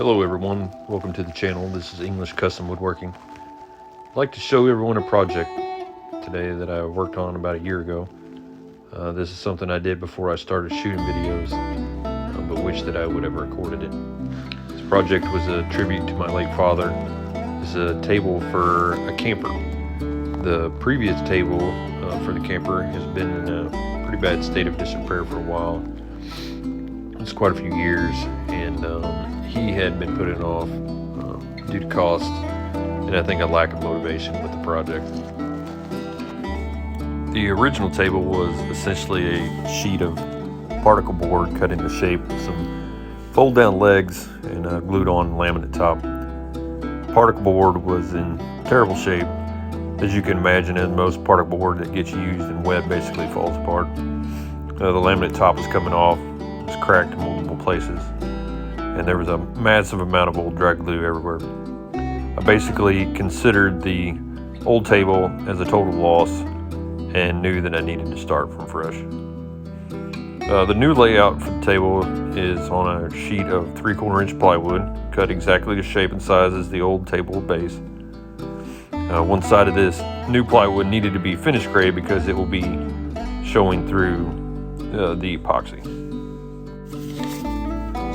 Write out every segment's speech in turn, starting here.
Hello everyone, welcome to the channel. This is English Custom Woodworking. I'd like to show everyone a project today that I worked on about a year ago. This is something I did before I started shooting videos, but wish that I would have recorded it. This project was a tribute to my late father. It's a table for a camper. The previous table for the camper has been in a pretty bad state of disrepair for a while. It's quite a few years, and he had been putting off due to cost and I think a lack of motivation with the project. The original table was essentially a sheet of particle board cut into shape with some fold down legs and a glued on laminate top. Particle board was in terrible shape. As you can imagine, as most particle board that gets used and wet basically falls apart. The laminate top was coming off, it was cracked in multiple places, and there was a massive amount of old dry glue everywhere. I basically considered the old table as a total loss and knew that I needed to start from fresh. The new layout for the table is on a sheet of 3/4 inch plywood, cut exactly to shape and size as the old table base. One side of this new plywood needed to be finished gray because it will be showing through the epoxy.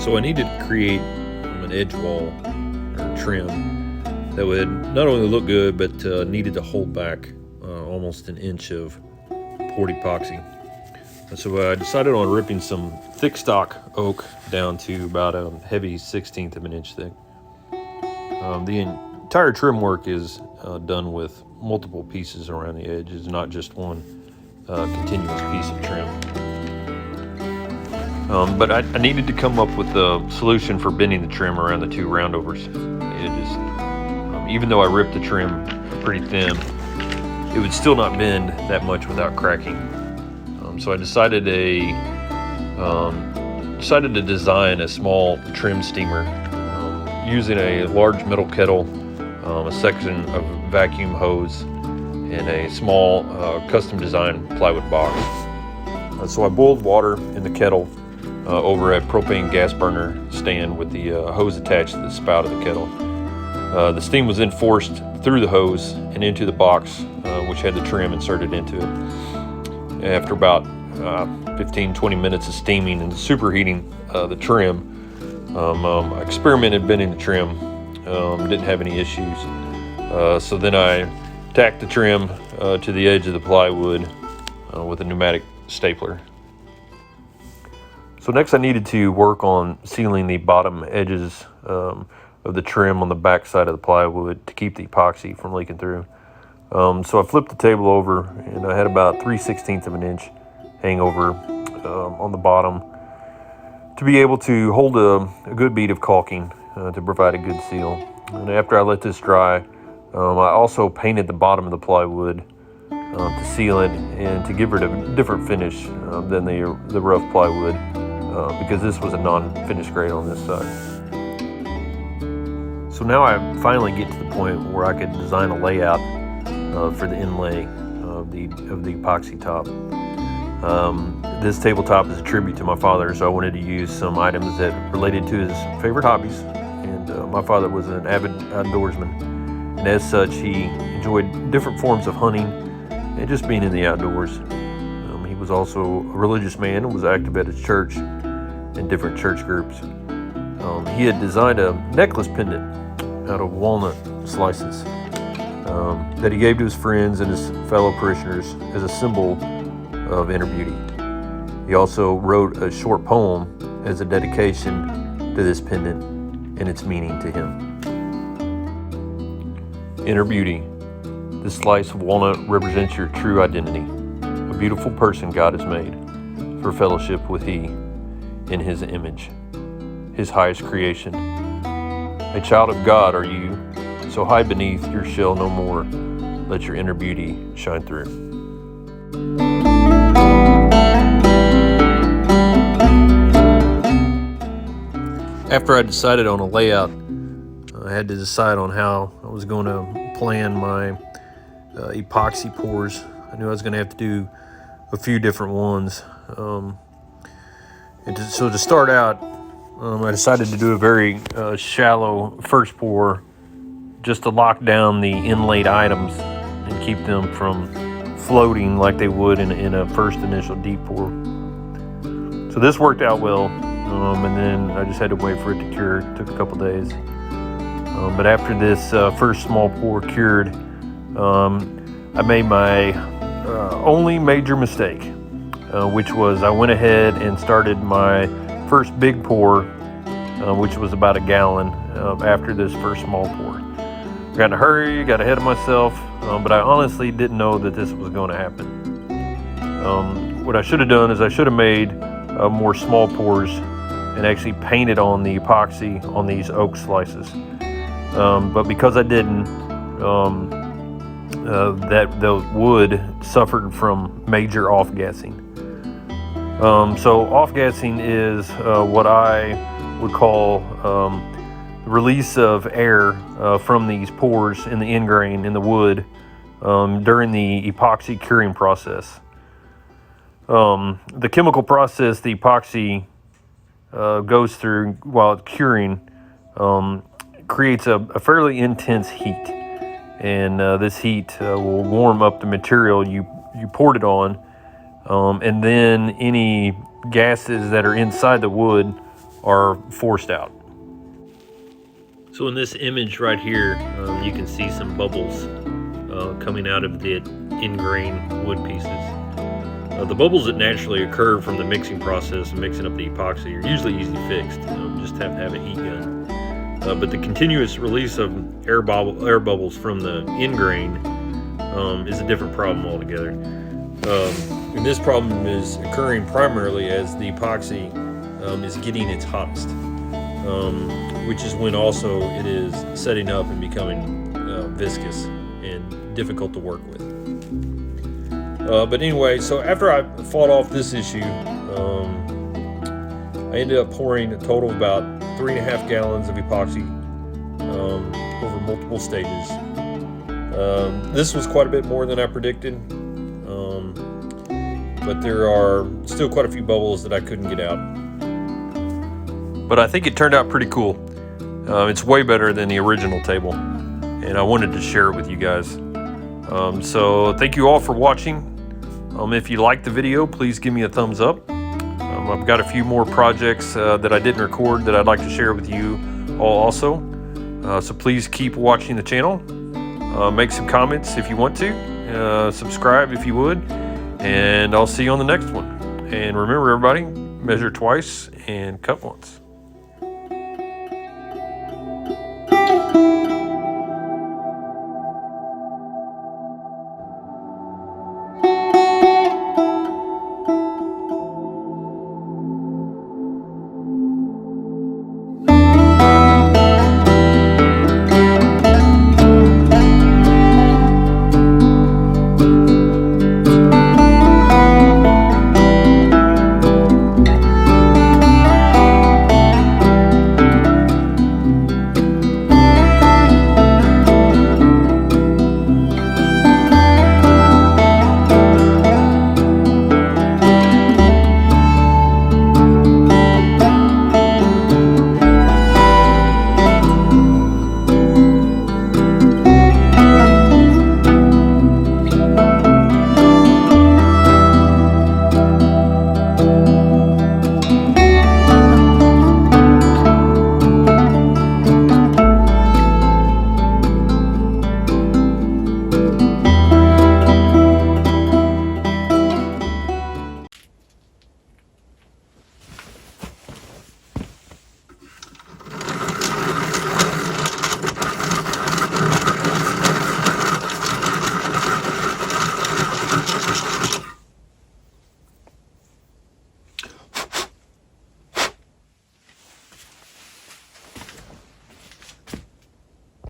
So I needed to create an edge wall or trim that would not only look good but needed to hold back almost an inch of poured epoxy. So I decided on ripping some thick stock oak down to about a heavy 1/16 of an inch thick. The entire trim work is done with multiple pieces around the edges, not just one continuous piece of trim. But I needed to come up with a solution for bending the trim around the two roundovers edges. Even though I ripped the trim pretty thin, it would still not bend that much without cracking. So I decided to design a small trim steamer using a large metal kettle, a section of vacuum hose, and a small custom designed plywood box. So I boiled water in the kettle over a propane gas burner stand with the hose attached to the spout of the kettle. The steam was then forced through the hose and into the box, which had the trim inserted into it. After about 15-20 minutes of steaming and superheating the trim, I experimented bending the trim, didn't have any issues. So then I tacked the trim to the edge of the plywood with a pneumatic stapler. So next I needed to work on sealing the bottom edges of the trim on the back side of the plywood to keep the epoxy from leaking through. So I flipped the table over and I had about 3/16 of an inch hangover on the bottom to be able to hold a good bead of caulking to provide a good seal. And after I let this dry, I also painted the bottom of the plywood to seal it and to give it a different finish than the rough plywood, because this was a non-finished grade on this side. So now I finally get to the point where I could design a layout for the inlay of the epoxy top. This tabletop is a tribute to my father, so I wanted to use some items that related to his favorite hobbies. And my father was an avid outdoorsman, and as such he enjoyed different forms of hunting and just being in the outdoors. He was also a religious man and was active at his church in different church groups. He had designed a necklace pendant out of walnut slices that he gave to his friends and his fellow parishioners as a symbol of inner beauty. He also wrote a short poem as a dedication to this pendant and its meaning to him. Inner beauty. This slice of walnut represents your true identity, a beautiful person God has made for fellowship with He in His image, His highest creation. A child of God are you, so hide beneath your shell no more. Let your inner beauty shine through. After I decided on a layout, I had to decide on how I was going to plan my epoxy pours. I knew I was going to have to do a few different ones. So to start out, I decided to do a very shallow first pour just to lock down the inlaid items and keep them from floating like they would in a first initial deep pour. So this worked out well, and then I just had to wait for it to cure. It took a couple days. But after this first small pour cured, I made my only major mistake, which was I went ahead and started my first big pour, which was about a gallon after this first small pour. Got in a hurry, got ahead of myself, but I honestly didn't know that this was going to happen. What I should have done is I should have made more small pours and actually painted on the epoxy on these oak slices. But because I didn't, that the wood suffered from major off-gassing. So off-gassing is what I would call release of air from these pores in the end grain in the wood during the epoxy curing process. The chemical process the epoxy goes through while it's curing creates a fairly intense heat, and this heat will warm up the material you poured it on, and then any gases that are inside the wood are forced out. So in this image right here, you can see some bubbles coming out of the in-grain wood pieces. The bubbles that naturally occur from the mixing process and mixing up the epoxy are usually easily fixed. Just have to have a heat gun. But the continuous release of air bubbles from the in-grain is a different problem altogether. And this problem is occurring primarily as the epoxy is getting its hottest, which is when also it is setting up and becoming viscous and difficult to work with. But anyway, so after I fought off this issue, I ended up pouring a total of about 3.5 gallons of epoxy over multiple stages. This was quite a bit more than I predicted, but there are still quite a few bubbles that I couldn't get out. But I think it turned out pretty cool. It's way better than the original table, and I wanted to share it with you guys. So thank you all for watching. If you liked the video, please give me a thumbs up. I've got a few more projects that I didn't record that I'd like to share with you all also. So please keep watching the channel. Make some comments if you want to. Subscribe if you would. And I'll see you on the next one. And remember, everybody, measure twice and cut once.